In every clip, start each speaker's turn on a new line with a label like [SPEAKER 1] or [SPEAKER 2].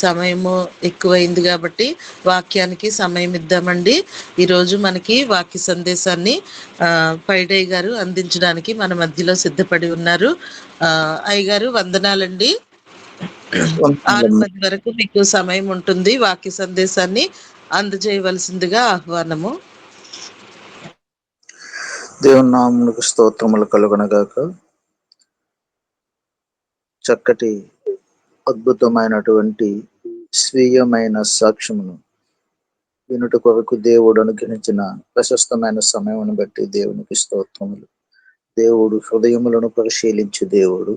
[SPEAKER 1] సమయము ఎక్కువైంది కాబట్టి వాక్యానికి సమయం ఇద్దామండి. ఈరోజు మనకి వాక్య సందేశాన్ని పైడయ్య గారు అందించడానికి మన మధ్యలో సిద్ధపడి ఉన్నారు. అయ్యగారు వందనాలండి. 6:10 వరకు మీకు సమయం ఉంటుంది. వాక్య సందేశాన్ని అందజేయవలసిందిగా ఆహ్వానము.
[SPEAKER 2] దేవుని నామమునకు స్తోత్రములు కలుగునగాక. చక్కటి అద్భుతమైనటువంటి స్వీయమైన సాక్ష్యమును వినుట కొరకు దేవుడు అనుగ్రహించిన ప్రశస్తమైన సమయమును బట్టి దేవునికి స్తోత్రములు. దేవుడు హృదయములను పరిశీలించు దేవుడు.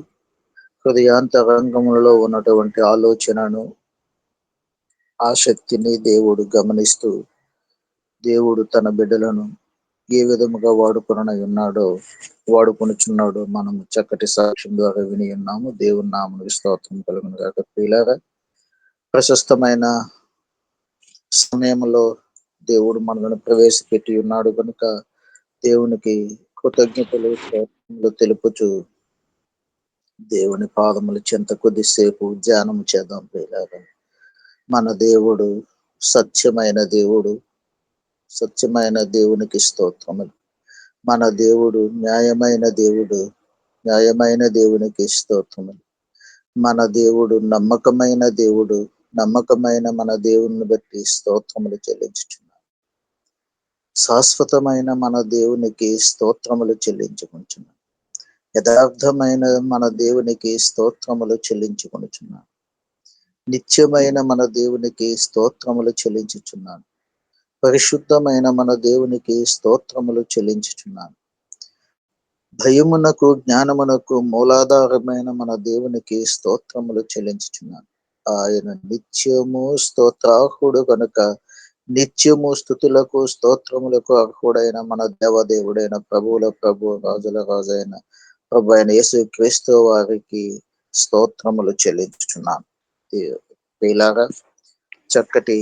[SPEAKER 2] హృదయాంతరంగములలో ఉన్నటువంటి ఆలోచనను, ఆసక్తిని దేవుడు గమనిస్తూ దేవుడు తన బిడ్డలను ఏ విధముగా వాడుకొనుచున్నాడో మనము చక్కటి సాక్ష్యం ద్వారా విని ఉన్నాము. దేవుని నామమునకు స్తోత్రం కలుగును గాక. ప్రియులారా, ప్రశస్తమైన సమయంలో దేవుడు మనలను ప్రవేశపెట్టి ఉన్నాడు కనుక దేవునికి కృతజ్ఞతలు తెలుపుచు దేవుని పాదముల చెంత కొద్దిసేపు ధ్యానం చేద్దాం. ప్రియులారా, మన దేవుడు సత్యమైన దేవుడు. సత్యమైన దేవునికి స్తోత్రములు. మన దేవుడు న్యాయమైన దేవుడు. న్యాయమైన దేవునికి స్తోత్రములు. మన దేవుడు నమ్మకమైన దేవుడు. నమ్మకమైన మన దేవుని బట్టి స్తోత్రములు చెల్లించుచున్నాం. శాశ్వతమైన మన దేవునికి స్తోత్రములు చెల్లించుకుంటున్నాం. యథార్థమైన మన దేవునికి స్తోత్రములు చెల్లించుకొనుచున్నాం. నిత్యమైన మన దేవునికి స్తోత్రములు చెల్లించుచున్నాను. పరిశుద్ధమైన మన దేవునికి స్తోత్రములు చెల్లించుచున్నాను. భయమునకు జ్ఞానమునకు మూలాధారమైన మన దేవునికి స్తోత్రములు చెల్లించుచున్నాను. ఆయన నిత్యము స్తోత్రార్హుడు కనుక నిత్యము స్తుతులకు స్తోత్రములకు అర్హుడైన మన దేవదేవుడైన ప్రభువుల ప్రభు, రాజుల రాజైన ప్రభు అయిన యేసు క్రీస్తు వారికి స్తోత్రములు చెల్లించుచున్నాను. ప్రియులారా, చక్కటి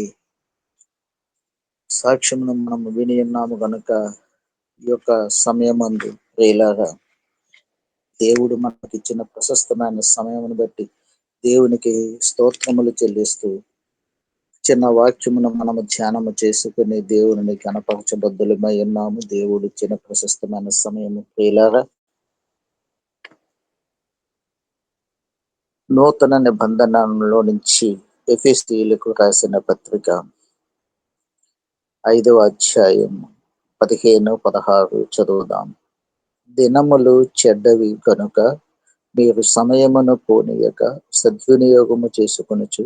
[SPEAKER 2] సాక్ష్యమును మనము విని ఉన్నాము కనుక ఈ యొక్క సమయమందు ప్రియులారా, దేవుడు మనకిచ్చిన ప్రశస్తమైన సమయమును బట్టి దేవునికి స్తోత్రములు చెల్లిస్తూ చిన్న వాక్యమును మనము ధ్యానము చేసుకుని దేవుని కనపరచబద్దులమై ఉన్నాము. దేవుడు ఇచ్చిన ప్రశస్తమైన సమయము ప్రియులారా, నూతన నిబంధనలో నుంచి ఎఫెసీయులకు రాసిన పత్రిక 5వ అధ్యాయం 15-16 చదువుదాం. దినములు చెడ్డవి కనుక మీరు సమయమును పోనీయక సద్వినియోగము చేసుకొనుచు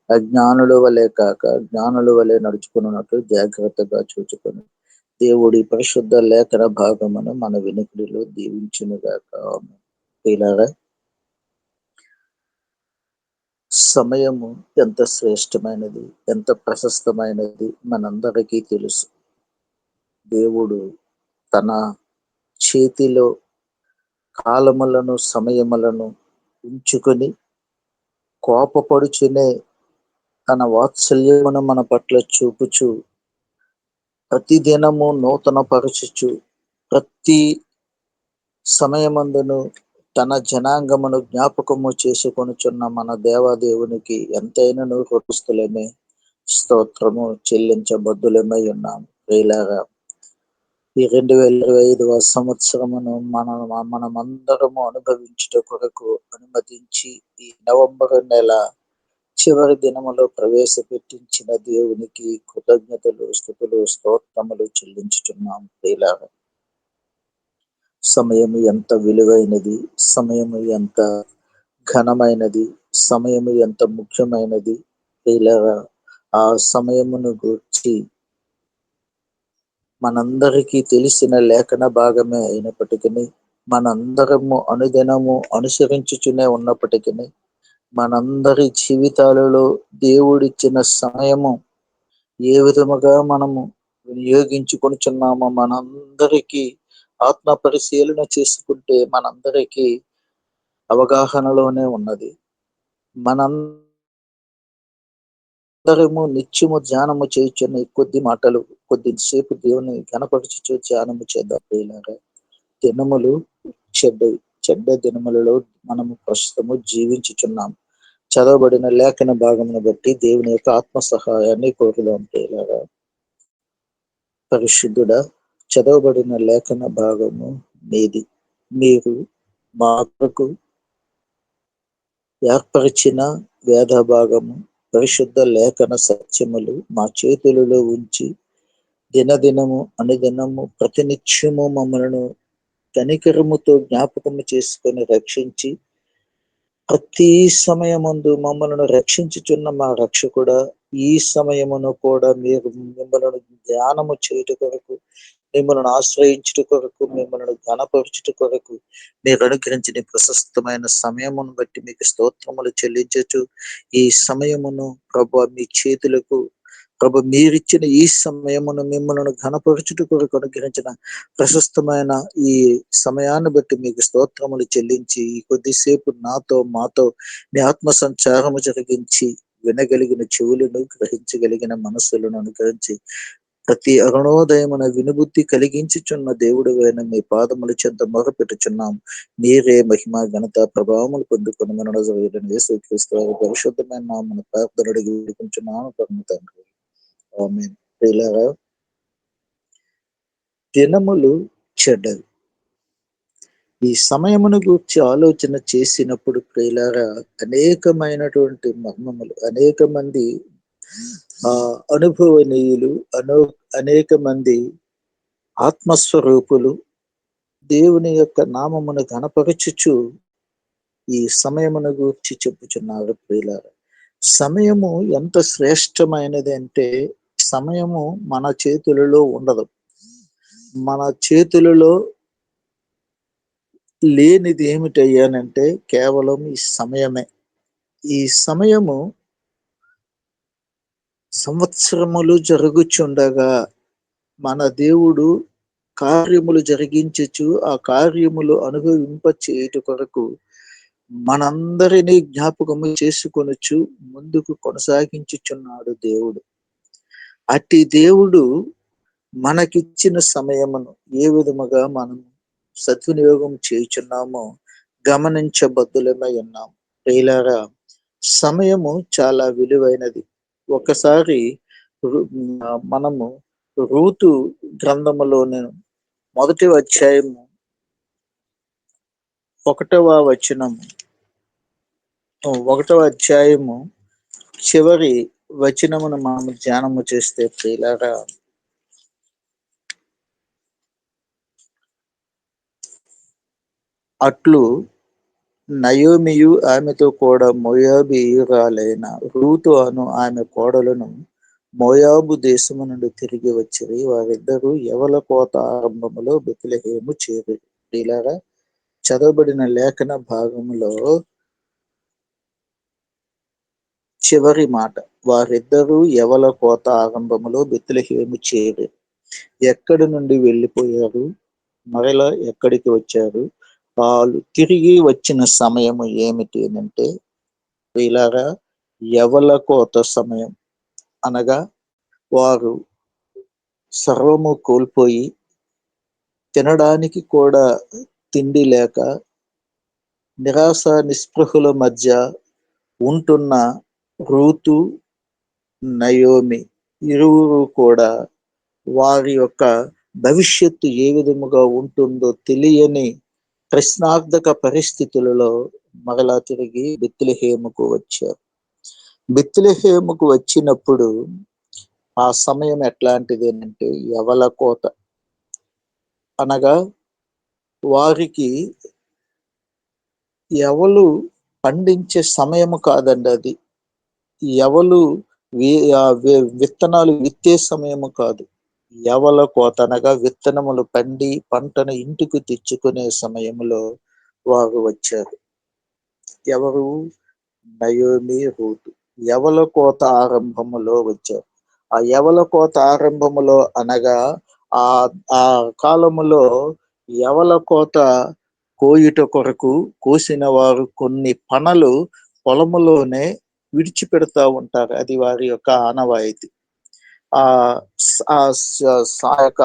[SPEAKER 2] అజ్ఞానుల వలె కాక జ్ఞానుల వలె నడుచుకున్నట్లు జాగ్రత్తగా చూచుకొని దేవుడి పరిశుద్ధ లేఖన భాగమును మన వినికిడిలో దీవించునుగాక. ప్రియులారా, సమయము ఎంత శ్రేష్టమైనది, ఎంత ప్రశస్తమైనది మనందరికీ తెలుసు. దేవుడు తన చేతిలో కాలములను, సమయములను ఉంచుకొని కోపపడుచునే తన వాత్సల్యమును మన పట్ల చూపుచు ప్రతిదినము నూతన పరచుచు ప్రతి సమయమందును తన జనాంగమును జ్ఞాపకము చేసుకొనుచున్న మన దేవాదేవునికి ఎంతైనను కృతజ్ఞులమే స్తోత్రము చెల్లించబద్దులమై ఉన్నాము. ప్రియులారా, ఈ 2025వ సంవత్సరమును మనమందరము అనుభవించుట కొరకు అనుమతించి ఈ నవంబర్ నెల చివరి దినములో ప్రవేశపెట్టించిన దేవునికి కృతజ్ఞతలు, స్తుతులు, స్తోత్రములు చెల్లించుచున్నాము. ప్రియులారా, సమయము ఎంత విలువైనది, సమయము ఎంత ఘనమైనది, సమయము ఎంత ముఖ్యమైనది. ప్రియులారా, ఆ సమయమును గూర్చి మనందరికీ తెలిసిన లేఖన భాగమే అయినప్పటికీ, మనందరము అనుదినము అనుసరించుచునే ఉన్నప్పటికీ, మనందరి జీవితాలలో దేవుడిచ్చిన సమయము ఏ విధముగా మనము వినియోగించుకొనుచున్నామో మనందరికీ ఆత్మ పరిశీలన చేసుకుంటే మనందరికీ అవగాహనలోనే ఉన్నది. మనందరము నిత్యము ధ్యానము చేయుచున్న కొద్ది మాటలు కొద్దిసేపు దేవుని కనపరచుచు ధ్యానము చేద్దాం. ప్రియులారా, దినములు చెడ్డ దినములలో మనము ప్రస్తుతము జీవించుచున్నాం. చదవబడిన లేఖన భాగమును బట్టి దేవుని యొక్క ఆత్మ సహాయాన్ని కోరుదాం. ఇలాగా పరిశుద్ధుడా, చదవబడిన లేఖన భాగము మీది. మీరు మా కొరకు ఏర్పరిచిన వేద భాగము, పరిశుద్ధ లేఖన సత్యములు మా చేతులలో ఉంచి దినదినము అనుదినము ప్రతినిత్యము మమ్మలను కనికరముతో జ్ఞాపకము చేసుకొని రక్షించి ప్రతి సమయమందు మమ్మలను రక్షించుచున్న మా రక్షకుడా, ఈ సమయమును కూడా మీరు మిమ్మల్ని ధ్యానము చేయుట కొరకు, మిమ్మల్ని ఆశ్రయించుట కొరకు, మిమ్మల్ని ఘనపరచుట కొరకు మీరు అనుగ్రహించిన ప్రశస్తమైన సమయమును బట్టి మీకు స్తోత్రములు చెల్లించచ్చు. ఈ సమయమును ప్రభు మీ చేతులకు, ప్రభు మీరిచ్చిన ఈ సమయమును మిమ్మల్ని ఘనపరచుట కొరకు అనుగ్రహించిన ప్రశస్తమైన ఈ సమయాన్ని బట్టి మీకు స్తోత్రములు చెల్లించి, ఈ కొద్దిసేపు నాతో మాతో మీ ఆత్మ సంచారము జరిగించి వినగలిగిన చెవులను, గ్రహించగలిగిన మనస్సులను అనుగ్రహించి ప్రతి అరుణోదయమున వినుబుద్ధి కలిగించుచున్న దేవుడు అయిన మీ పాదముల చెంత మొరపెట్టుచున్నాం. మీరే మహిమ ఘనత ప్రభావములు పొందుకొని మన యేసుక్రీస్తు పరిశుద్ధమైన నామమున ప్రార్థన అడిగి వేడుకొంచున్నాము పరమ తండ్రి. ఆమేన్. ప్రియులారా, దినములు చెడ్డవి. ఈ సమయమును గూర్చి ఆలోచన చేసినప్పుడు ప్రియులారా, అనేకమైనటువంటి మర్మములు, అనేక మంది అనుభవనీయులు, అనేక మంది ఆత్మస్వరూపులు దేవుని యొక్క నామమును ఘనపరచుచు ఈ సమయమును గూర్చి చెప్పుచున్నారు. ప్రియులారా, సమయము ఎంత శ్రేష్టమైనది అంటే, సమయము మన చేతులలో ఉండదు. మన చేతులలో లేనిది ఏమిటయ్యానంటే కేవలం ఈ సమయమే. ఈ సమయము సంవత్సరములు జరుగుచుండగా మన దేవుడు కార్యములు జరిగించచ్చు, ఆ కార్యములు అనుభవింప చేయుట కొరకు మనందరినీ జ్ఞాపకము చేసుకొనొచ్చు ముందుకు కొనసాగించుచున్నాడు దేవుడు. అట్టి దేవుడు మనకిచ్చిన సమయమును ఏ విధముగా మనం సద్వినియోగం చేయుచున్నామో గమనించబద్దులమై ఉన్నాం. ప్రియులారా, సమయము చాలా విలువైనది. ఒకసారి మనము రూతు గ్రంథములోని 1వ అధ్యాయము 1వ వచనము 1వ అధ్యాయము చివరి వచనమును మనము ధ్యానము చేస్తే ప్రియులారా, అట్లు నయోమియు ఆమెతో కూడా మోయాబీయురాలైన రూతు అను ఆమె కోడలను మోయాబు దేశము నుండి తిరిగి వచ్చిరి. వారిద్దరూ యవల కోత ఆరంభములో బెత్లెహేము చేరి. ప్రియులారా, చదవబడిన లేఖన భాగములో చివరి మాట, వారిద్దరూ యవల కోత ఆరంభములో బెత్లెహేము చేరి. ఎక్కడి నుండి వెళ్ళిపోయారు, మరలా ఎక్కడికి వచ్చారు, వాళ్ళు తిరిగి వచ్చిన సమయము ఏమిటి అంటే ప్రియులారా, యవల కోత సమయం. అనగా వారు సర్వము కోల్పోయి తినడానికి కూడా తిండి లేక నిరాశ నిస్పృహుల మధ్య ఉంటున్న రూతు, నయోమి ఇరువురు కూడా వారి యొక్క భవిష్యత్తు ఏ విధముగా ఉంటుందో తెలియని ప్రశ్నార్థక పరిస్థితులలో మరలా తిరిగి బెత్లెహేముకు వచ్చారు. బెత్లెహేముకు వచ్చినప్పుడు ఆ సమయం ఎట్లాంటిది అంటే యవల కోత. అనగా వారికి యవలు పండించే సమయము కాదండి అది. యవలు విత్తనాలు విత్తే సమయము కాదు. యవల కోత అనగా విత్తనములు పండి పంటను ఇంటికి తెచ్చుకునే సమయంలో వారు వచ్చారు. ఎవరు? నయోమి, రూతు యవల కోత ఆరంభములో వచ్చారు. ఆ యవల కోత ఆరంభములో అనగా ఆ కాలములో యవల కోత కోయుట కొరకు కోసిన వారు కొన్ని పనలు పొలములోనే విడిచిపెడతా ఉంటారు. అది వారి యొక్క ఆనవాయితీ. ఆ యొక్క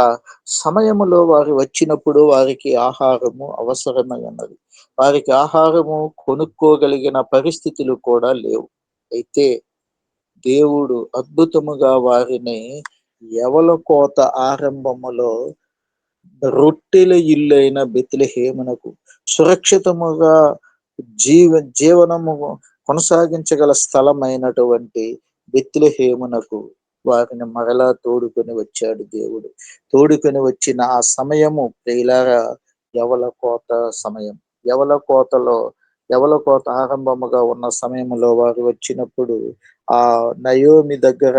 [SPEAKER 2] సమయములో వారు వచ్చినప్పుడు వారికి ఆహారము అవసరమై ఉన్నది. వారికి ఆహారము కొనుక్కోగలిగిన పరిస్థితులు కూడా లేవు. అయితే దేవుడు అద్భుతముగా వారిని యవల కోత ఆరంభములో రొట్టెల ఇల్లైన బెత్లెహేమునకు సురక్షితముగా జీవనము కొనసాగించగల స్థలమైనటువంటి బెత్లెహేమునకు వారిని మరలా తోడుకొని వచ్చాడు దేవుడు. తోడుకొని వచ్చిన ఆ సమయము ప్రియులారా యవల కోత సమయం. యవల కోతలో యవల కోత ఆరంభముగా ఉన్న సమయంలో వారు వచ్చినప్పుడు ఆ నయోమి దగ్గర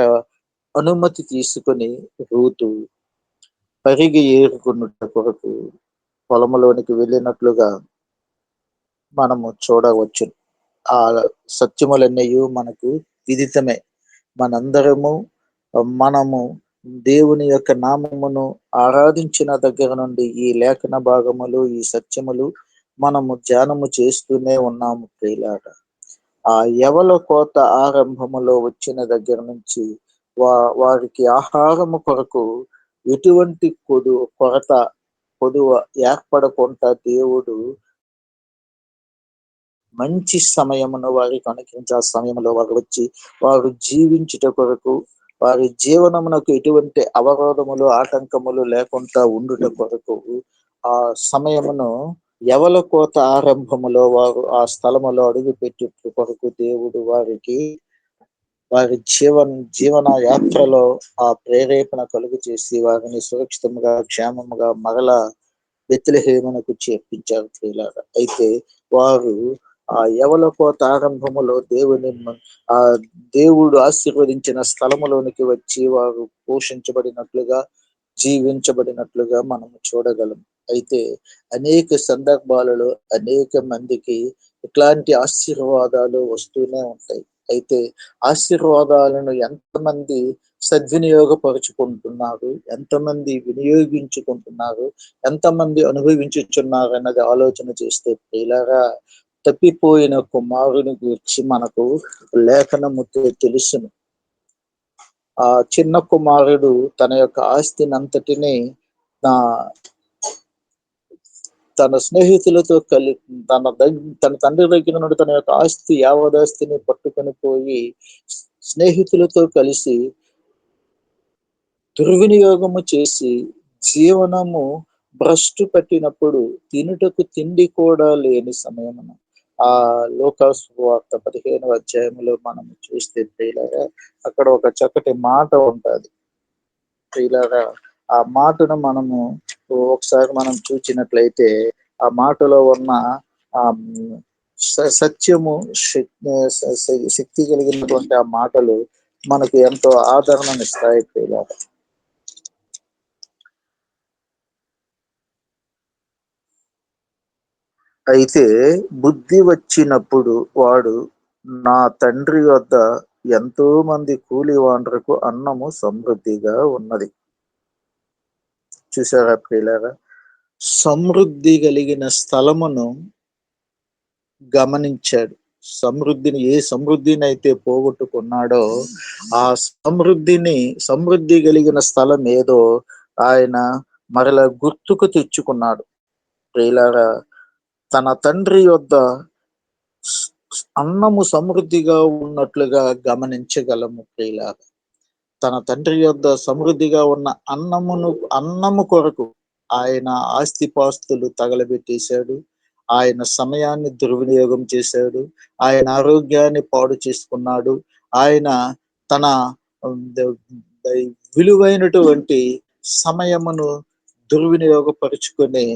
[SPEAKER 2] అనుమతి తీసుకొని రూతు పరిగి ఏరుకున్నట కొరకు పొలములోనికి వెళ్ళినట్లుగా మనము చూడవచ్చు. ఆ సత్యములన్నయు మనకు విదితమే. మనందరము మనము దేవుని యొక్క నామమును ఆరాధించిన దగ్గర నుండి ఈ లేఖన భాగములు, ఈ సత్యములు మనము ధ్యానము చేస్తూనే ఉన్నాము ప్రియులారా. ఆ యవల కోత ఆరంభములో వచ్చిన దగ్గర నుంచి వారికి ఆహారము కొరకు ఎటువంటి కొదువ ఏర్పడకుండా దేవుడు మంచి సమయమును వారికి అనుగ్రహించి ఆ సమయంలో వారు వచ్చి వారు జీవించుట కొరకు, వారి జీవనమునకు ఎటువంటి అవరోధములు ఆటంకములు లేకుండా ఉండుట కొరకు ఆ సమయమును యవల కోత ఆరంభములో వారు ఆ స్థలములో అడుగు పెట్టి కొరకు దేవుడు వారికి వారి జీవన యాత్రలో ఆ ప్రేరేపణ కలుగు చేసి వారిని సురక్షితముగా క్షేమముగా మరలా బెత్లెహేమునకు చేర్పించారు ప్రియులారా. అయితే వారు ఆ యవల కోత ఆరంభములో ఆ దేవుడు ఆశీర్వదించిన స్థలములోనికి వచ్చి వారు పోషించబడినట్లుగా జీవించబడినట్లుగా మనము చూడగలం. అయితే అనేక సందర్భాలలో అనేక మందికి ఇట్లాంటి ఆశీర్వాదాలు వస్తూనే ఉంటాయి. అయితే ఆశీర్వాదాలను ఎంతమంది సద్వినియోగపరుచుకుంటున్నారు, ఎంతమంది వినియోగించుకుంటున్నారు, ఎంతమంది అనుభవించుచున్నారు అన్నది ఆలోచన చేస్తే ప్రియులారా తప్పిపోయిన కుమారుని గురించి మనకు లేఖనముతో తెలుసును. ఆ చిన్న కుమారుడు తన యొక్క ఆస్తినంతటిని తన స్నేహితులతో తన తండ్రి దగ్గర నుండి తన యొక్క ఆస్తి యావదాస్తిని పట్టుకొని పోయి స్నేహితులతో కలిసి దుర్వినియోగము చేసి జీవనము భ్రష్టు పట్టినప్పుడు తినుటకు తిండి కూడా లేని సమయమున ఆ లోకాసు వార్త 15వ అధ్యాయంలో మనం చూస్తే ప్రియులారా అక్కడ ఒక చక్కటి మాట ఉంటుంది ప్రియులారా. ఆ మాటను మనము ఒకసారి మనం చూచినట్లయితే ఆ మాటలో ఉన్న ఆ సత్యము శక్తి కలిగినటువంటి ఆ మాటలు మనకు ఎంతో ఆదరణనిస్తాయి ప్రియులారా. అయితే బుద్ధి వచ్చినప్పుడు వాడు నా తండ్రి వద్ద ఎంతో మంది కూలివాండ్రకు అన్నము సమృద్ధిగా ఉన్నది. చూసారా ప్రియులారా, సమృద్ధి కలిగిన స్థలమును గమనించాడు. ఏ సమృద్ధిని అయితే పోగొట్టుకున్నాడో ఆ సమృద్ధి కలిగిన స్థలం ఏదో ఆయన మరలా గుర్తుకు తెచ్చుకున్నాడు ప్రియులారా. తన తండ్రి యొద్ద అన్నము సమృద్ధిగా ఉన్నట్లుగా గమనించగలము ప్రియులారా. తన తండ్రి యొద్ద సమృద్ధిగా ఉన్న అన్నము కొరకు ఆయన ఆస్తిపాస్తులు తగలబెట్టేశాడు. ఆయన సమయాన్ని దుర్వినియోగం చేశాడు. ఆయన ఆరోగ్యాన్ని పాడు చేసుకున్నాడు. ఆయన తన విలువైనటువంటి సమయమును దుర్వినియోగపరుచుకొని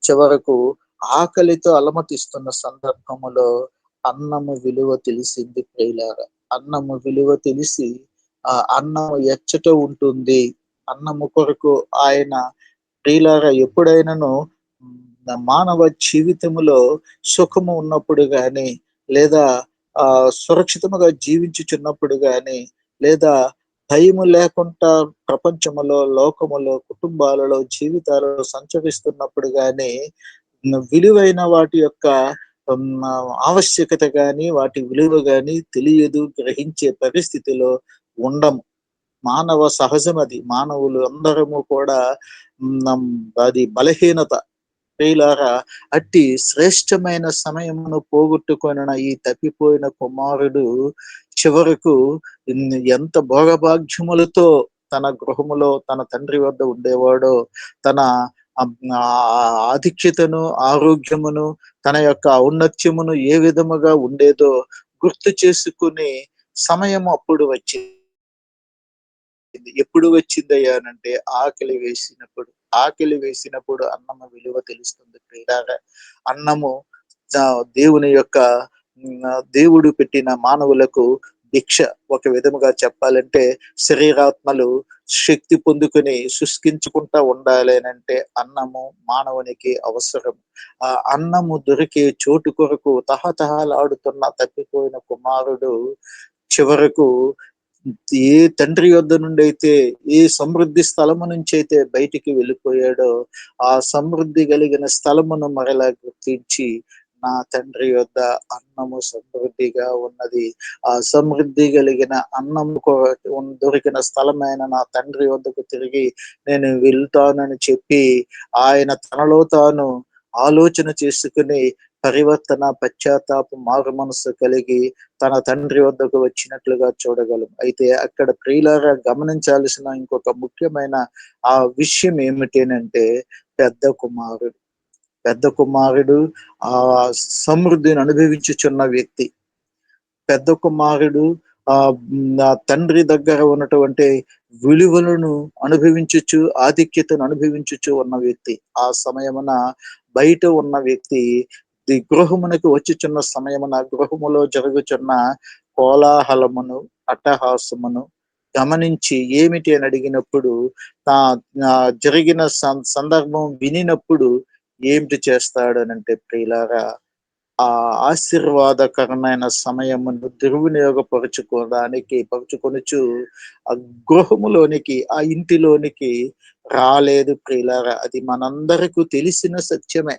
[SPEAKER 2] చివరకు ఆకలితో అలమటిస్తున్న సందర్భములో అన్నము విలువ తెలిసింది ప్రియులారా. అన్నము విలువ తెలిసి ఆ అన్నము ఎచ్చట ఉంటుంది, అన్నము కొరకు ఆయన ప్రియులారా ఎప్పుడైనాను మానవ జీవితములో సుఖము ఉన్నప్పుడు గాని లేదా సురక్షితముగా జీవించుచున్నప్పుడు గాని లేదా భయము లేకుండా ప్రపంచములో లోకములో కుటుంబాలలో జీవితాలలో సంచరిస్తున్నప్పుడు గాని విలువైన వాటి యొక్క ఆవశ్యకత గాని వాటి విలువ గాని తెలియదు, గ్రహించే పరిస్థితిలో ఉండము. మానవ సహజం అది. మానవులు అందరము కూడా అది బలహీనత. ప్రియులారా, అట్టి శ్రేష్టమైన సమయమును పోగొట్టుకొనిన ఈ తప్పిపోయిన కుమారుడు చివరకు ఎంత భోగభాగ్యములతో తన గృహములో తన తండ్రి వద్ద ఉండేవాడో, తన ఆధిక్యతను, ఆరోగ్యమును, తన యొక్క ఔన్నత్యమును ఏ విధముగా ఉండేదో గుర్తు చేసుకునే సమయం అప్పుడు వచ్చింది. ఎప్పుడు వచ్చిందయ్యా అనంటే ఆకలి వేసినప్పుడు అన్నము విలువ తెలుస్తుంది ప్రియులారా. అన్నము దేవుని యొక్క దేవుడు పెట్టిన మానవులకు భిక్ష. ఒక విధముగా చెప్పాలంటే శరీరాత్మలు శక్తి పొందుకుని శుష్కించుకుంటా ఉండాలి అంటే అన్నము మానవునికి అవసరం. ఆ అన్నము దొరికే చోటు కొరకు తహతహలాడుతున్న తప్పిపోయిన కుమారుడు చివరకు ఏ తండ్రి యొద్ద నుండి అయితే, ఏ సమృద్ధి స్థలము నుంచి అయితే బయటికి వెళ్ళిపోయాడో, ఆ సమృద్ధి కలిగిన స్థలమును మరలా గుర్తించి, నా తండ్రి యొద్ద అన్నము సమృద్ధిగా ఉన్నది. ఆ సమృద్ధి కలిగిన అన్నము దొరికిన స్థలమైన నా తండ్రి వద్దకు తిరిగి నేను వెళ్తానని చెప్పి, ఆయన తనలో తాను ఆలోచన చేసుకుని పరివర్తన, పశ్చాత్తాప, మారు మనస్సు కలిగి తన తండ్రి వద్దకు వచ్చినట్లుగా చూడగలం. అయితే అక్కడ ప్రియులారా గమనించాల్సిన ఇంకొక ముఖ్యమైన విషయం ఏమిటనంటే, పెద్ద కుమారుడు. పెద్ద కుమారుడు ఆ సమృద్ధిని అనుభవించుచున్న వ్యక్తి. పెద్ద కుమారుడు ఆ తండ్రి దగ్గర ఉన్నటువంటి విలువలను అనుభవించుచు, ఆధిక్యతను అనుభవించుచు ఉన్న వ్యక్తి. ఆ సమయమున బయట ఉన్న వ్యక్తి గృహమునకు వచ్చుచున్న సమయమున గృహములో జరుగుచున్న కోలాహలమును, అట్టహాసమును గమనించి ఏమిటి అని అడిగినప్పుడు, జరిగిన సందర్భం వినినప్పుడు ఏమిటి చేస్తాడనంటే ప్రియులారా, ఆ ఆశీర్వాదకరమైన సమయమును పరుచుకొనుచు ఆ గృహములోనికి, ఆ ఇంటిలోనికి రాలేదు ప్రియులారా. అది మనందరకు తెలిసిన సత్యమే.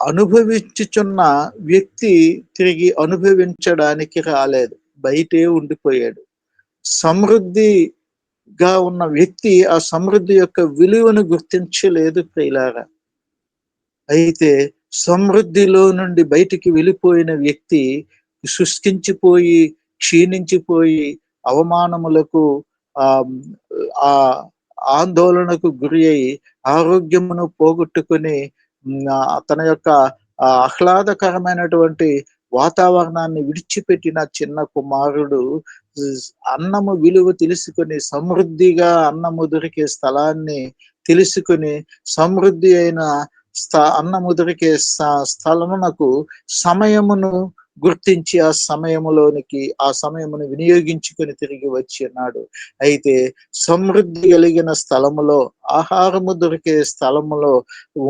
[SPEAKER 2] అనుభవించుచున్న వ్యక్తి తిరిగి అనుభవించడానికి రాలేదు, బయటే ఉండిపోయాడు. సమృద్ధిగా ఉన్న వ్యక్తి ఆ సమృద్ధి యొక్క విలువను గుర్తించలేదు ప్రియులారా. అయితే సమృద్ధిలో నుండి బయటికి వెళ్ళిపోయిన వ్యక్తి శుష్కించిపోయి, క్షీణించిపోయి, అవమానములకు, ఆ ఆ ఆందోళనకు గురి అయి ఆరోగ్యమును పోగొట్టుకుని, తన యొక్క ఆహ్లాదకరమైనటువంటి వాతావరణాన్ని విడిచిపెట్టిన చిన్న కుమారుడు అన్నము విలువ తెలుసుకొని, సమృద్ధిగా అన్నము దొరికే స్థలాన్ని తెలుసుకొని, సమృద్ధి అయిన అన్నము దొరికే స్థలమునకు సమయమును గుర్తించి ఆ సమయమును వినియోగించుకొని తిరిగి వచ్చి ఉన్నాడు. అయితే సమృద్ధి కలిగిన స్థలములో, ఆహారము దొరికే స్థలములో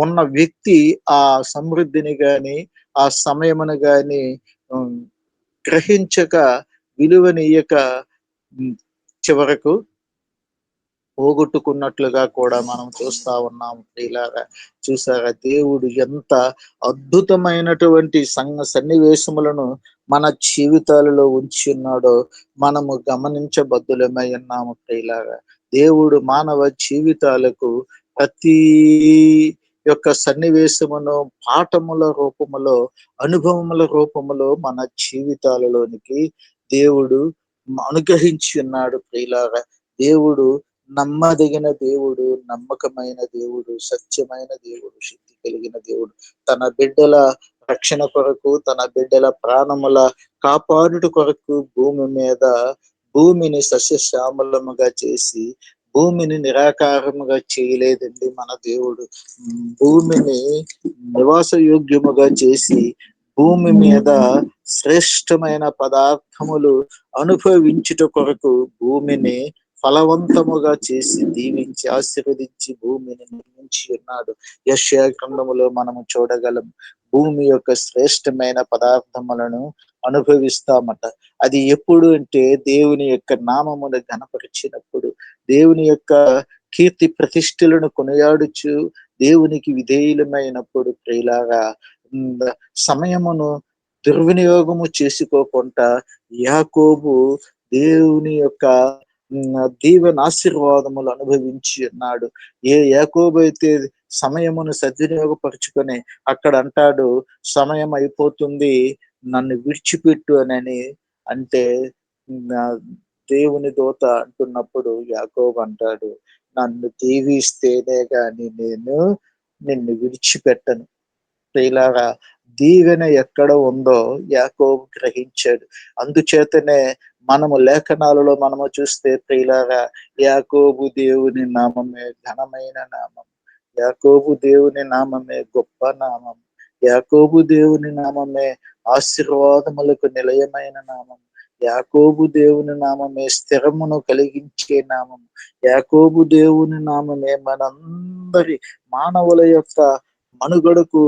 [SPEAKER 2] ఉన్న వ్యక్తి ఆ సమృద్ధిని గాని, ఆ సమయమును గాని గ్రహించక, విలువనీయక చివరకు పోగొట్టుకున్నట్లుగా కూడా మనం చూస్తా ఉన్నాం ప్రియులారా. చూసారా, దేవుడు ఎంత అద్భుతమైనటువంటి సన్నివేశములను మన జీవితాలలో ఉంచి ఉన్నాడో మనము గమనించబద్దులమై ఉన్నాము ప్రియులారా. దేవుడు మానవ జీవితాలకు ప్రతి యొక్క సన్నివేశమును పాఠముల రూపములో, అనుభవముల రూపములో మన జీవితాలలోనికి దేవుడు అనుగ్రహించి ఉన్నాడు ప్రియులారా. దేవుడు నమ్మదగిన దేవుడు, నమ్మకమైన దేవుడు, సత్యమైన దేవుడు, శక్తి కలిగిన దేవుడు. తన బిడ్డల రక్షణ కొరకు, తన బిడ్డల ప్రాణముల కాపాడుట కొరకు భూమిని సస్యశ్యామలముగా చేసి, భూమిని నిరాకారముగా చేయలేదండి మన దేవుడు. భూమిని నివాస యోగ్యముగా చేసి, భూమి మీద శ్రేష్టమైన పదార్థములు అనుభవించుట కొరకు భూమిని ఫలవంతముగా చేసి, దీవించి, ఆశీర్వదించి భూమిని నిర్మించి ఉన్నాడు. యెషయా గ్రంథములో మనము చూడగలం. భూమి యొక్క శ్రేష్టమైన పదార్థములను అనుభవిస్తామట. అది ఎప్పుడు అంటే దేవుని యొక్క నామమును ఘనపరిచినప్పుడు, దేవుని యొక్క కీర్తి ప్రతిష్టలను కొనియాడుచు దేవునికి విధేయులమైనప్పుడు ప్రియులారా. సమయమును దుర్వినియోగము చేసుకోకుండా యాకోబు దేవుని యొక్క దీవెన ఆశీర్వాదములు అనుభవించి ఉన్నాడు. యాకోబు అయితే సమయమును సద్వినియోగపరుచుకొని అక్కడ అంటాడు, సమయం అయిపోతుంది, నన్ను విడిచిపెట్టు అని అంటే నా దేవుని దూత అంటున్నప్పుడు యాకోబు అంటాడు, నన్ను దీవిస్తేనే గాని నేను నిన్ను విడిచిపెట్టను. ప్రియులారా, దీవెన ఎక్కడ ఉందో యాకోబు గ్రహించాడు. అందుచేతనే మనము లేఖనాలలో మనము చూస్తే ప్రియులారా, యాకోబు దేవుని నామమే ఘనమైన నామం, యాకోబు దేవుని నామమే గొప్ప నామం, యాకోబు దేవుని నామమే ఆశీర్వాదములకు నిలయమైన నామం, యాకోబు దేవుని నామమే స్థిరమును కలిగించే నామం, యాకోబు దేవుని నామమే మనందరి మానవుల యొక్క మనుగడకు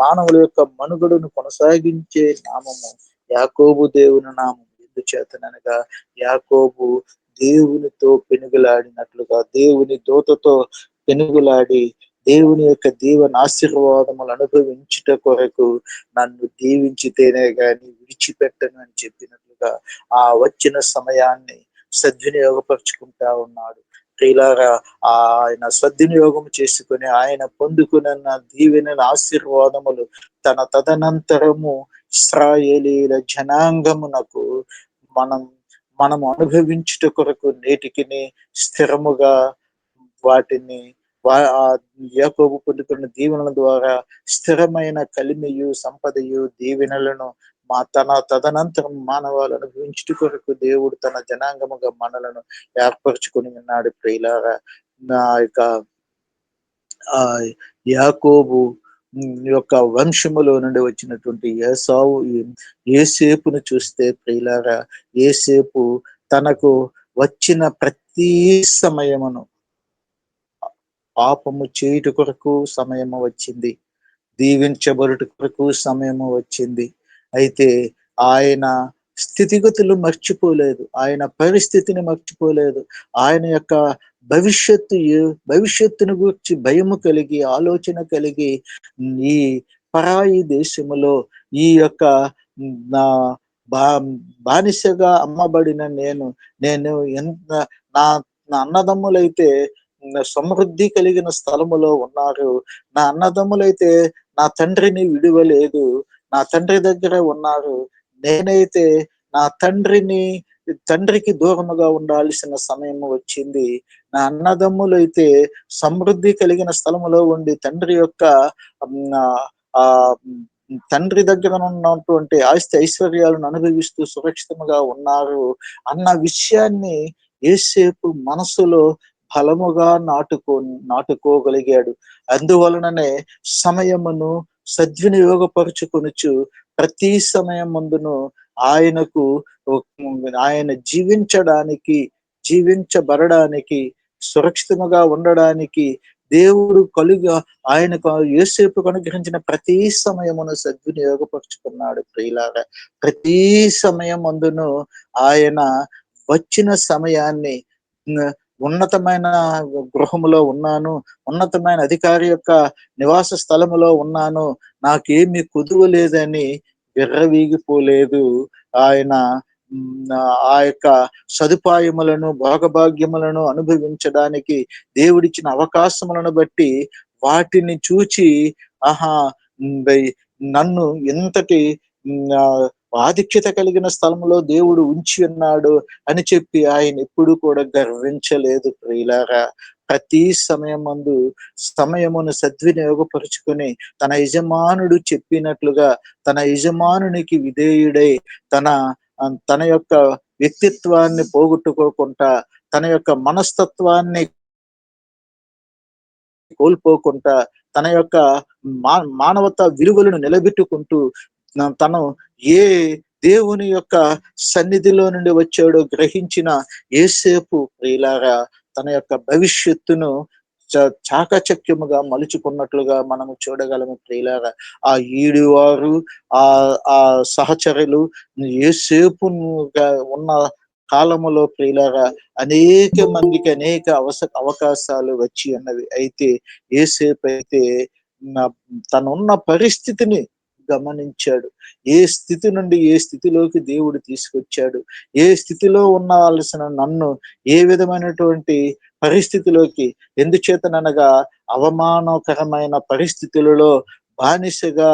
[SPEAKER 2] మానవుల యొక్క మనుగడను కొనసాగించే నామము యాకోబు దేవుని నామం. ఎందుచేతనగా యాకోబు దేవునితో పెనుగులాడినట్లుగా, దేవుని దూతతో పెనుగులాడి దేవుని యొక్క దీవెన ఆశీర్వాదములు అనుభవించుట కొరకు నన్ను దీవించితేనే గాని విడిచిపెట్టను అని చెప్పినట్లుగా ఆ వచ్చిన సమయాన్ని సద్వినియోగపరుచుకుంటా ఉన్నాడు. ప్రియులారా, ఆయన సద్వినియోగం చేసుకుని ఆయన పొందుకున్న దీవెన ఆశీర్వాదములు తన తదనంతరము ఇశ్రాయేలీల జనాంగమునకు మనం మనము అనుభవించుట కొరకు నేటికిని స్థిరముగా వాటిని యాకోబు పొందుకున్న దీవెనల ద్వారా స్థిరమైన కలిమియు సంపదయు దీవెనలను తదనంతరం మానవాళి అనుభవించుట కొరకు దేవుడు తన జనాంగముగా మనలను ఏర్పరచుకుని ఉన్నాడు. ప్రియులారా, నా యొక్క ఆ యాకోబు యొక్క వంశములో నుండి వచ్చినటువంటి యోసేపును చూస్తే ప్రియులారా, యోసేపు తనకు వచ్చిన ప్రతి సమయమును పాపము చేయుట కొరకు సమయము వచ్చింది, దీవించబడుట కొరకు సమయము వచ్చింది. అయితే ఆయన స్థితిగతులు మర్చిపోలేదు, ఆయన పరిస్థితిని మర్చిపోలేదు. ఆయన యొక్క భవిష్యత్తును గురించి భయము కలిగి ఆలోచన కలిగి ఈ పరాయి దేశములో ఈ యొక్క నా బా బానిసగా అమ్మబడిన నేను ఎంత నా నా అన్నదమ్ములైతే సమృద్ధి కలిగిన స్థలములో ఉన్నారు, నా అన్నదమ్ములైతే నా తండ్రిని విడువలేదు, నా తండ్రి దగ్గర ఉన్నారు, నేనైతే నా తండ్రికి దూరముగా ఉండాల్సిన సమయం వచ్చింది. నా అన్నదమ్ములైతే సమృద్ధి కలిగిన స్థలములో ఉండి తండ్రి యొక్క ఆ తండ్రి దగ్గర ఉన్నటువంటి ఆస్తి ఐశ్వర్యాలను అనుభవిస్తూ సురక్షితముగా ఉన్నారు అన్న విషయాన్ని యోసేపు మనసులో బలముగా నాటుకోగలిగాడు. అందువలననే సమయమును సద్వినియోగపరుచుకొనుచు ప్రతి సమయం ముందును ఆయనకు ఆయన జీవించబడడానికి సురక్షితముగా ఉండడానికి దేవుడు ఆయనకు యోసేపుకు అనుగ్రహించిన ప్రతి సమయమును సద్వినియోగపరుచుకున్నాడు. ప్రియులారా, ప్రతి సమయం ముందును ఆయన వచ్చిన సమయాన్ని ఉన్నతమైన గృహములో ఉన్నాను, ఉన్నతమైన అధికారి యొక్క నివాస స్థలములో ఉన్నాను, నాకేమి కొదువ లేదని విర్రవీగిపోలేదు. ఆయన ఆ యొక్క సదుపాయములను భోగభాగ్యములను అనుభవించడానికి దేవుడిచ్చిన అవకాశములను బట్టి వాటిని చూచి ఆహా, నన్ను ఎంతటి ఆధిక్యత కలిగిన స్థలంలో దేవుడు ఉంచి ఉన్నాడు అని చెప్పి ఆయన ఎప్పుడు కూడా గర్వించలేదు. ప్రియులారా, ప్రతి సమయమును సద్వినియోగపరుచుకొని తన యజమానుడు చెప్పినట్లుగా తన యజమానునికి విధేయుడై తన యొక్క వ్యక్తిత్వాన్ని పోగొట్టుకోకుండా, తన యొక్క మనస్తత్వాన్ని కోల్పోకుండా, తన యొక్క మానవత విలువలను నిలబెట్టుకుంటూ తను ఏ దేవుని యొక్క సన్నిధిలో నుండి వచ్చాడో గ్రహించిన యోసేపు ప్రియులారా తన యొక్క భవిష్యత్తును చాకచక్యముగా మలుచుకున్నట్లుగా మనము చూడగలము. ప్రియులారా, ఆ ఈడివారు ఆ సహచరులు యోసేపుగా ఉన్న కాలములో ప్రియులారా అనేక మందికి అనేక అవకాశాలు వచ్చి ఉన్నవి. అయితే యోసేపు అయితే తనున్న పరిస్థితిని గమనించాడు. ఏ స్థితి నుండి ఏ స్థితిలోకి దేవుడు తీసుకొచ్చాడు, ఏ స్థితిలో ఉండాల్సిన నన్ను ఏ విధమైనటువంటి పరిస్థితిలోకి, ఎందుచేతననగా అవమానకరమైన పరిస్థితులలో బానిసగా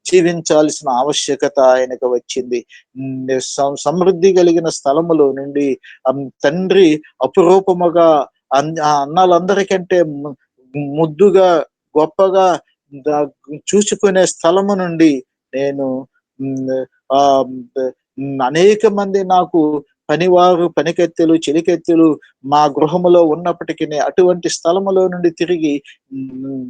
[SPEAKER 2] జీవించాల్సిన ఆవశ్యకత ఆయనకు వచ్చింది. సమృద్ధి కలిగిన స్థలములో నుండి తండ్రి అపురూపముగా ఆ అన్నలందరికంటే ముద్దుగా గొప్పగా ద- చూసుకునే స్థలము నుండి నేను మ్, ఆ అనేక మంది నాకు పనివారు, పనికెత్తెలు, చెలికెత్తెలు మా గృహములో ఉన్నప్పటికీ అటువంటి స్థలములో నుండి తిరిగి మ్,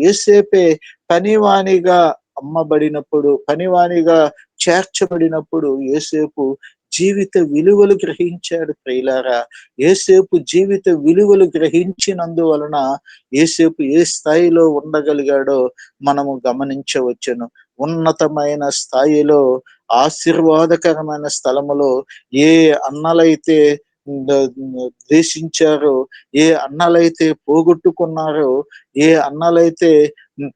[SPEAKER 2] యేసేపే పనివానిగా అమ్మబడినప్పుడు, పనివానిగా చేర్చబడినప్పుడు యేసేపు జీవిత విలువలు గ్రహించాడు ప్రియులారా. యేసేపు జీవిత విలువలు గ్రహించినందువలన యేసేపు ఏ స్థాయిలో ఉండగలిగాడో మనము గమనించవచ్చును. ఉన్నతమైన స్థాయిలో, ఆశీర్వాదకరమైన స్థలములో ఏ అన్నలైతే ద్వేషించారో, ఏ అన్నలైతే పోగొట్టుకున్నారో, ఏ అన్నలైతే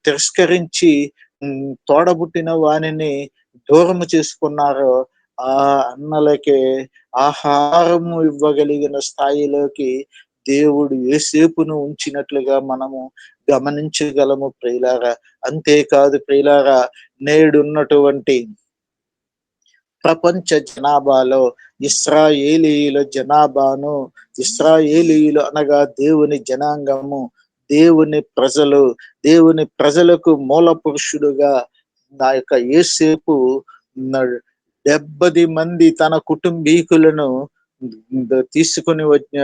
[SPEAKER 2] తిరస్కరించి తోడబుట్టిన వానిని దూరము చేసుకున్నారో, ఆ అన్నలకే ఆహారము ఇవ్వగలిగిన స్థాయిలోకి దేవుడు యేసేపును ఉంచినట్లుగా మనము గమనించగలము ప్రియులారా. అంతేకాదు ప్రియులారా, నేడున్నటువంటి ప్రపంచ జనాభాలో ఇశ్రాయేలీయుల జనాభాను, ఇశ్రాయేలీయులు అనగా దేవుని జనాంగము, దేవుని ప్రజలు, దేవుని ప్రజలకు మూల పురుషుడుగా నా యొక్క యేసేపు 70 మంది తన కుటుంబీకులను తీసుకుని వచ్చిన,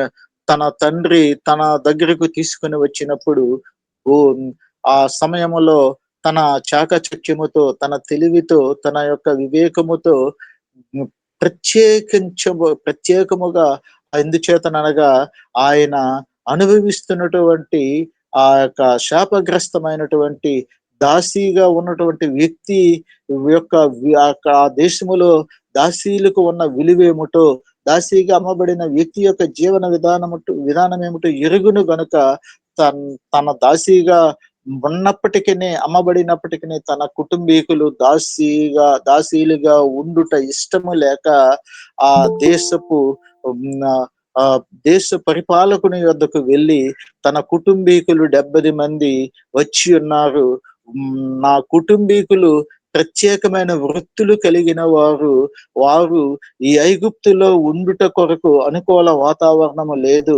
[SPEAKER 2] తన తండ్రి తన దగ్గరకు తీసుకుని వచ్చినప్పుడు ఓ ఆ సమయములో తన చాకచక్యముతో, తన తెలివితో, తన యొక్క వివేకముతో ప్రత్యేకముగా, ఎందుచేతననగా ఆయన అనుభవిస్తున్నటువంటి ఆ యొక్క శాపగ్రస్తమైనటువంటి దాసీగా ఉన్నటువంటి వ్యక్తి యొక్క ఆ దేశములో దాసీలకు ఉన్న విలువేమిటో, దాసీగా అమ్మబడిన వ్యక్తి యొక్క జీవన విధానం ఏమిటో ఎరుగును గనుక తన దాసీగా ఉన్నప్పటికీ, అమ్మబడినప్పటికీ తన కుటుంబీకులు దాసీలుగా ఉండుట ఇష్టము లేక ఆ దేశపు ఆ దేశ పరిపాలకుని వద్దకు వెళ్ళి తన కుటుంబీకులు 70 మంది వచ్చి ఉన్నారు, నా కుటుంబీకులు ప్రత్యేకమైన వృత్తులు కలిగిన వారు ఈ ఐగుప్తులో ఉండుట కొరకు అనుకూల వాతావరణము లేదు,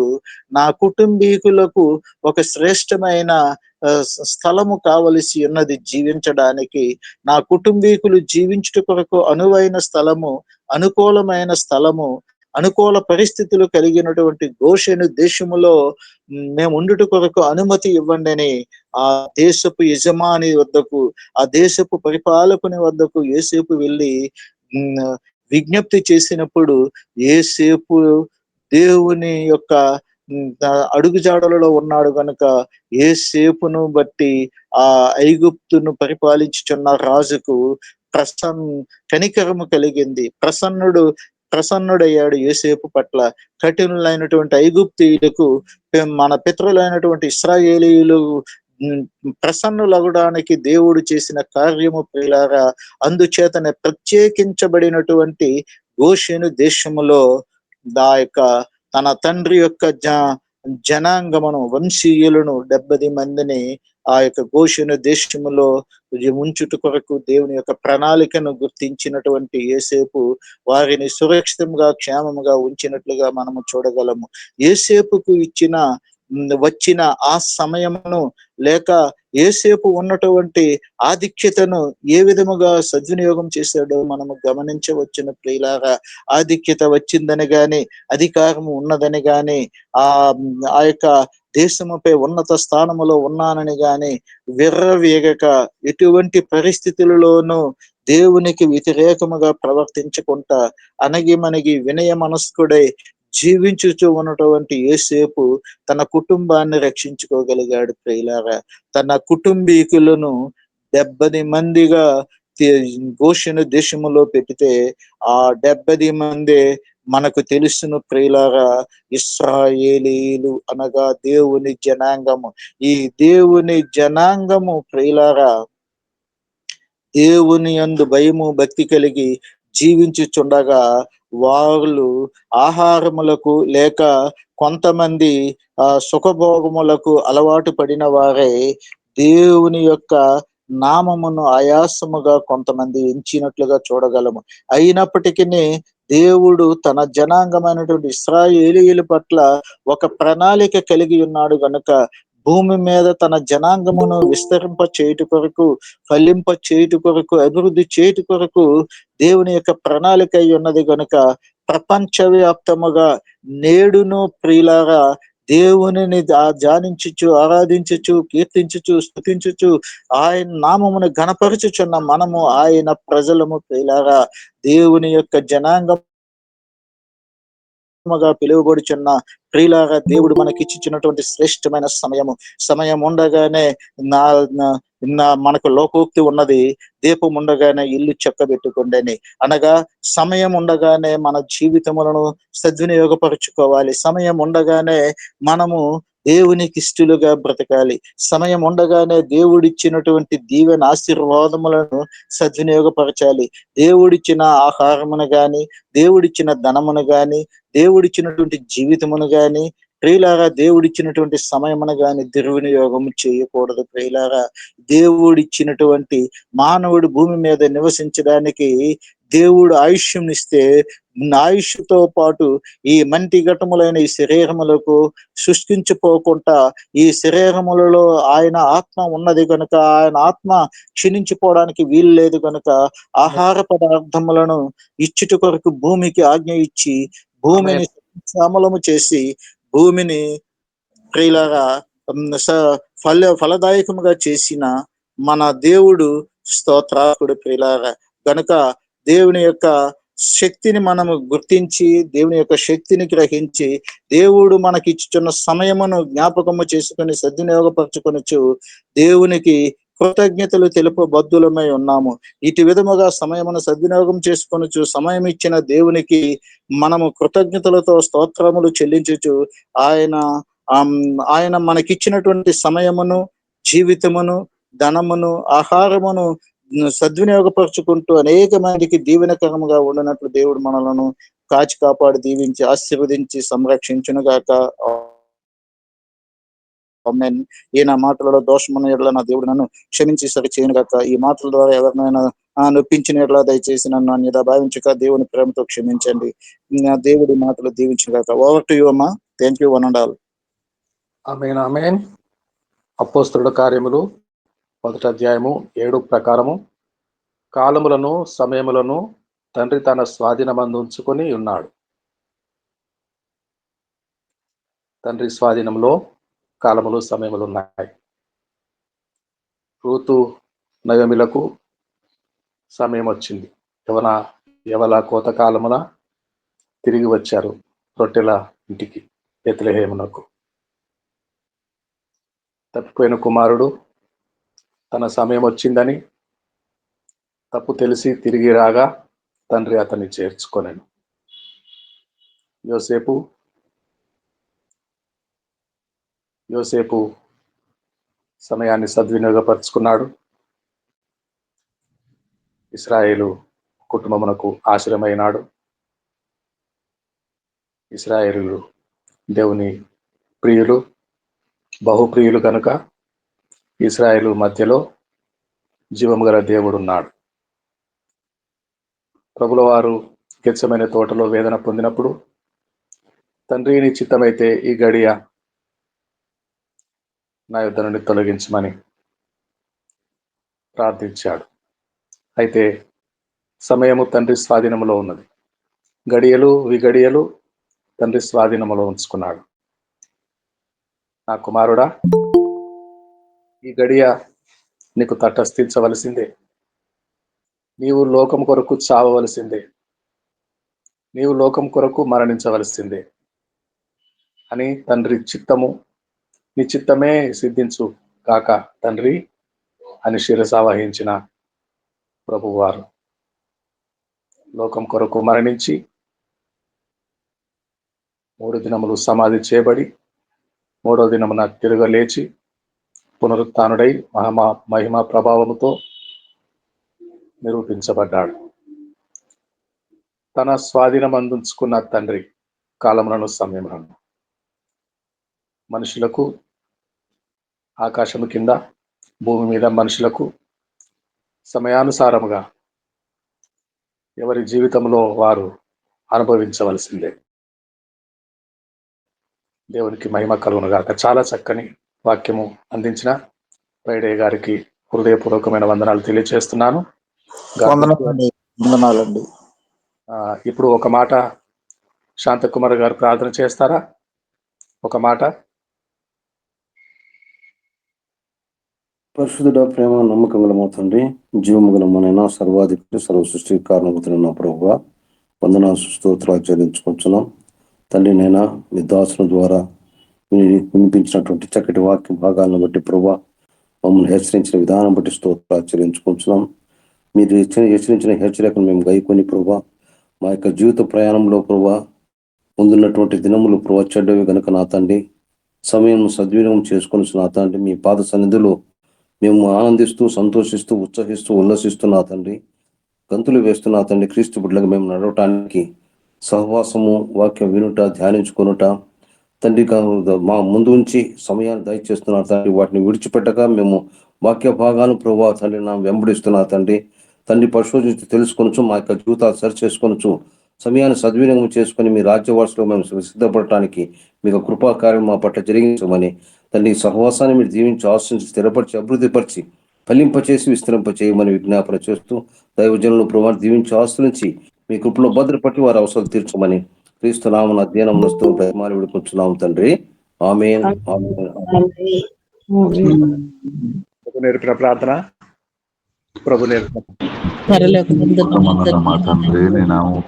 [SPEAKER 2] నా కుటుంబీకులకు ఒక శ్రేష్టమైన స్థలము కావలసి ఉన్నది జీవించడానికి, నా కుటుంబీకులు జీవించుట కొరకు అనువైన స్థలము, అనుకూలమైన స్థలము, అనుకూల పరిస్థితులు కలిగినటువంటి గోషెను దేశములో మేము ఉండుట కొరకు అనుమతి ఇవ్వండి అని ఆ దేశపు యజమాని వద్దకు, ఆ దేశపు పరిపాలకుని వద్దకు యేసేపు వెళ్ళి విజ్ఞప్తి చేసినప్పుడు, యేసేపు దేవుని యొక్క అడుగుజాడలలో ఉన్నాడు కనుక యేసేపును బట్టి ఆ ఐగుప్తును పరిపాలించుచున్న రాజుకు కనికరము కలిగింది. ప్రసన్నుడయ్యాడు యేసేపు పట్ల. కఠినులైనటువంటి ఐగుప్తీయులకు మన పితరులైనటువంటి ఇశ్రాయేలీయులు ప్రసన్నులవడానికి దేవుడు చేసిన కార్యము ప్రియులారా. అందుచేతనే ప్రత్యేకించబడినటువంటి గోషెను దేశములో దా యొక్క తన తండ్రి యొక్క జనాంగమును, వంశీయులను 70 మందిని ఆ యొక్క గోషెను దేశములో ఉంచుట కొరకు దేవుని యొక్క ప్రణాళికను గుర్తించినటువంటి యేసేపు వారిని సురక్షితంగా, క్షేమముగా ఉంచినట్లుగా మనము చూడగలము. యేసేపుకు వచ్చిన ఆ సమయమును, లేక యేసేపు ఉన్నటువంటి ఆధిక్యతను ఏ విధముగా సద్వినియోగం చేశాడో మనము గమనించవచ్చును ప్రియులారా. ఆధిక్యత వచ్చిందని గాని, అధికారము ఉన్నదని గాని, ఆ యొక్క దేశముపై ఉన్నత స్థానములో ఉన్నానని గాని విర్రవీగక, ఎటువంటి పరిస్థితులలోనూ దేవునికి వ్యతిరేకముగా ప్రవర్తించకుండా మనగి వినయ మనస్కుడై జీవించుచూ ఉన్నటువంటి యేసేపు తన కుటుంబాన్ని రక్షించుకోగలిగాడు ప్రియులారా. తన కుటుంబీకులను 70 మందిగా గోషెను దేశములో పెడితే ఆ 70 మంది మనకు తెలుసును ప్రియులారా, ఇశ్రాయేలీయులు అనగా దేవుని జనాంగము. ఈ దేవుని జనాంగము ప్రియులారా దేవుని యందు భయము భక్తి కలిగి జీవించుచుండగా వాళ్ళు ఆహారములకు లేక కొంతమంది సుఖభోగములకు అలవాటు పడిన వారే దేవుని యొక్క నామమును ఆయాసముగా కొంతమంది ఎంచినట్లుగా చూడగలము. అయినప్పటికీ దేవుడు తన జనాంగమైనటువంటి ఇశ్రాయేలీయుల పట్ల ఒక ప్రణాళిక కలిగి ఉన్నాడు గనుక భూమి మీద తన జనాంగమును విస్తరింప చేయుట కొరకు, ఫలింప చేయుట కొరకు, అభివృద్ధి చేయుట కొరకు దేవుని యొక్క ప్రణాళిక అయి ఉన్నది గనుక ప్రపంచవ్యాప్తముగా నేడును ప్రియులారా దేవునిని ధ్యానించుచు, ఆరాధించుచు, కీర్తించుచు, స్తుతించుచు, ఆయన నామమును ఘనపరచుచున్న మనము ఆయన ప్రజలము ప్రియులారా. దేవుని యొక్క జనాంగం పిలువబడుచున్న ప్రియులారా, దేవుడు మనకిచ్చినటువంటి శ్రేష్టమైన సమయం ఉండగానే మనకు లోకోక్తి ఉన్నది, దీపం ఉండగానే ఇల్లు చెక్కబెట్టుకుండని. అనగా సమయం ఉండగానే మన జీవితములను సద్వినియోగపరుచుకోవాలి. సమయం ఉండగానే మనము దేవునికి ఇష్టలుగా బ్రతకాలి. సమయం ఉండగానే దేవుడిచ్చినటువంటి దీవెన ఆశీర్వాదములను సద్వినియోగపరచాలి. దేవుడిచ్చిన ఆహారమును గాని, దేవుడిచ్చిన ధనమును గాని, దేవుడిచ్చినటువంటి జీవితమును గాని, ప్రియులారా దేవుడిచ్చినటువంటి సమయమును గాని దుర్వినియోగం చేయకూడదు. ప్రియులారా, దేవుడిచ్చినటువంటి మానవుడు భూమి మీద నివసించడానికి దేవుడు ఆయుష్యమిస్తే ఆయుష్తో పాటు ఈ మంటి ఘటములైన ఈ శరీరములకు సృష్టించిపోకుండా ఈ శరీరములలో ఆయన ఆత్మ ఉన్నది కనుక, ఆయన ఆత్మ క్షీణించిపోవడానికి వీలు లేదు కనుక ఆహార పదార్థములను ఇచ్చుట కొరకు భూమికి ఆజ్ఞ ఇచ్చి భూమిని శ్యామలము చేసి భూమిని ప్రియులారా ఫలదాయకముగా చేసిన మన దేవుడు స్తోత్రాకుడు ప్రియులారా. గనుక దేవుని యొక్క శక్తిని మనము గుర్తించి, దేవుని యొక్క శక్తిని గ్రహించి, దేవుడు మనకి ఇచ్చుచున్న సమయమును జ్ఞాపకము చేసుకుని సద్వినియోగపరచుకొనొచ్చు దేవునికి కృతజ్ఞతలు తెలుపబద్ధులమై ఉన్నాము. ఇటు విధముగా సమయమును సద్వినియోగం చేసుకొనొచ్చు సమయం ఇచ్చిన దేవునికి మనము కృతజ్ఞతలతో స్తోత్రములు చెల్లించుచు ఆయన మనకిచ్చినటువంటి సమయమును, జీవితమును, ధనమును, ఆహారమును సద్వినియోగపరుచుకుంటూ అనేక మందికి దీవెనకరముగా ఉండనట్లు దేవుడు మనలను కాచి కాపాడు దీవించి ఆశీర్వదించి సంరక్షించునుగాక. ఆమేన్. ఈ నా మాటలలో దోషమున్న ఎడల నా దేవుడు నన్ను క్షమించి సరి చేయనుగాక. ఈ మాటల ద్వారా ఎవరినైనా నొప్పించిన ఎడల దయచేసి నన్ను అన్యదా భావించక దేవుని ప్రేమతో క్షమించండి. నా దేవుడి మాటలు దీవించుగాక. ఓవర్ టు యు అమ్మా. Thank you one and all.
[SPEAKER 3] ఆమేన్ ఆమేన్. అపోస్తలుల కార్యములు 1వ అధ్యాయము 7 ప్రకారము కాలములను సమయములను తండ్రి తన స్వాధీనమందు ఉంచుకొని ఉన్నాడు. తండ్రి స్వాధీనంలో కాలములు సమయములు ఉన్నాయి. రూతు నయోమిలకు సమయం వచ్చింది. యవల కోతకాలమున తిరిగి వచ్చారు రొట్టెల ఇంటికి, బెత్లెహేమునకు. తప్పిపోయిన కుమారుడు తన సమయం వచ్చిందని తప్పు తెలిసి తిరిగి రాగా తండ్రి అతన్ని చేర్చుకొనెను. యోసేపు సమయాన్ని సద్వినియోగపరుచుకున్నాడు. ఇశ్రాయేలు కుటుంబమునకు ఆశ్రయమైనాడు. ఇశ్రాయేలు దేవుని ప్రియులు, బహుప్రియులు కనుక ఇశ్రాయేలు మధ్యలో జీవము గల దేవుడు ఉన్నాడు. ప్రభుల వారు గెత్సెమనే తోటలో వేదన పొందినప్పుడు తండ్రి నీ చిత్తమైతే ఈ గడియ నా యొద్ద నుండి తొలగించమని ప్రార్థించాడు. అయితే సమయము తండ్రి స్వాధీనములో ఉన్నది. గడియలు విగడియలు తండ్రి స్వాధీనములో ఉంచుకున్నాడు. నా కుమారుడా, ఈ గడియ నీకు తటస్థించవలసిందే. నీవు లోకం కొరకు చావవలసిందే. నీవు లోకం కొరకు మరణించవలసిందే అని తండ్రి చిత్తము, నీ చిత్తమే సిద్ధించు కాక తండ్రి అని శిరసావహించిన ప్రభువారు లోకం కొరకు మరణించి 3 దినములు సమాధి చేయబడి 3వ దినమున తిరగలేచి పునరుత్థానుడై మహిమా ప్రభావముతో నిరూపించబడ్డాడు. తన స్వాధీనం అందించుకున్న తండ్రి కాలములను సమయములను మనుషులకు ఆకాశము కింద భూమి మీద మనుషులకు సమయానుసారముగా ఎవరి జీవితంలో వారు అనుభవించవలసిందే. దేవునికి మహిమ కలుగును గాక. చాలా చక్కని వాక్యము అందించిన ఫ్రైడే గారికి హృదయపూర్వకమైన వందనాలు తెలియజేస్తున్నాను.
[SPEAKER 2] వందనాలండి.
[SPEAKER 3] ఇప్పుడు ఒక మాట శాంతకుమార్ గారు ప్రార్థన చేస్తారా? ఒక మాట.
[SPEAKER 4] పరిశుద్ధుడ, ప్రేమ, నమ్మకం గల మా తండ్రి, జీవము గల మనైనా సర్వాధిపతి సర్వ సృష్టికి కారణమవుతున్న ప్రభువా, వందనాలు స్తోత్రాలు చెల్లించుకుంటున్నాం తండ్రి. నైనా మీ దాసుల ద్వారా మీరు వినిపించినటువంటి చక్కటి వాక్య భాగాలను బట్టి ప్రభువా, మమ్మల్ని హెచ్చరించిన విధానం బట్టి స్తోత్రాలు చెల్లించుకుంటున్నాం. మీరు హెచ్చరించిన హెచ్చరికను మేము గైకొని ప్రభువా, మా యొక్క జీవిత ప్రయాణంలో ప్రభువా, ముందున్నటువంటి దినములు ప్రభువా చెడ్డవి గనుక నా తండ్రి, సమయం సద్వినియోగం చేసుకొని నా తండ్రి, మీ పాద సన్నిధిలో మేము ఆనందిస్తూ సంతోషిస్తూ ఉత్సహిస్తూ ఉల్లసిస్తున్నా తండ్రి, గంతులు వేస్తున్నా తండ్రి. క్రీస్తు బిడ్డలకు మేము నడవటానికి సహవాసము, వాక్యం వినుట, ధ్యానించుకొనుట తండ్రి మా ముందు ఉంచి సమయాన్ని దయచేస్తున్నా తండ్రి. వాటిని విడిచిపెట్టక మేము వాక్య భాగాలను ప్రభావ తండ్రి నా వెంబడిస్తున్నా తండ్రి. పరిశోధించి తెలుసుకొనొచ్చు, మా యొక్క జీవితాలు సరి చేసుకొనొచ్చు, సమయాన్ని సద్వినియోగం చేసుకొని మీ రాజ్యవాసులో మేము సిద్ధపడటానికి మీకు కృపాకార్యం మా పట్ల జరిగించమని తండ్రి, సహవాసాన్ని మీరు దీవించి ఆశించి స్థిరపరిచి అభివృద్ధిపరిచి ఫలింపచేసి విస్తరింపచేయమని విజ్ఞాపన చేస్తూ దైవజనులను ప్రభావ దీవించి ఆశ్రయించి మీ కృపలో భద్రపట్టి వారి అవసరాలు తీర్చమని క్రీస్తు నామమున అధ్యయనం వస్తూ బ్రహ్మాన్ని విడుకుంటున్నాము తండ్రి. ఆమేన్.
[SPEAKER 3] నేర్పిన ప్రార్థన. ప్రభు నేర్పిన
[SPEAKER 5] మా తండ్రి, నీ నామము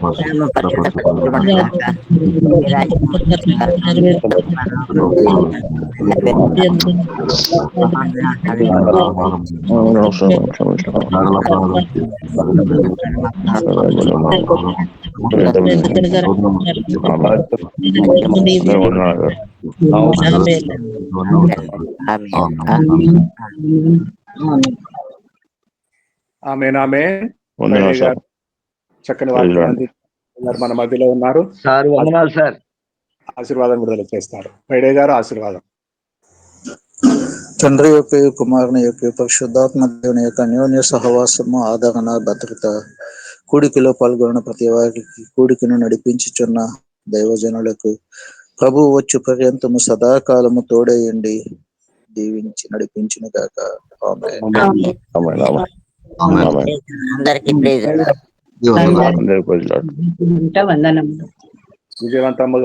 [SPEAKER 3] చక్కని వాక్యం మన మధ్యలో ఉన్నారు. ఆశీర్వాదం విడుదల చేస్తారు. ఫ్రైడే గారు ఆశీర్వాదం.
[SPEAKER 2] తండ్రి యొక్క కుమారుని యొక్క పరిశుద్ధాత్మ దేవుని యొక్క అన్యోన్య సహవాసము, ఆదరణ, భద్రత, కూడికలో పాల్గొన్న ప్రతి వారికి కూడికను నడిపించుచున్న దైవజనులకు ప్రభు వచ్చు పర్యంతము సదాకాలము తోడయండి, దీవించి నడిపించును గాక.
[SPEAKER 5] అందరికీ
[SPEAKER 3] విజయవంతంగా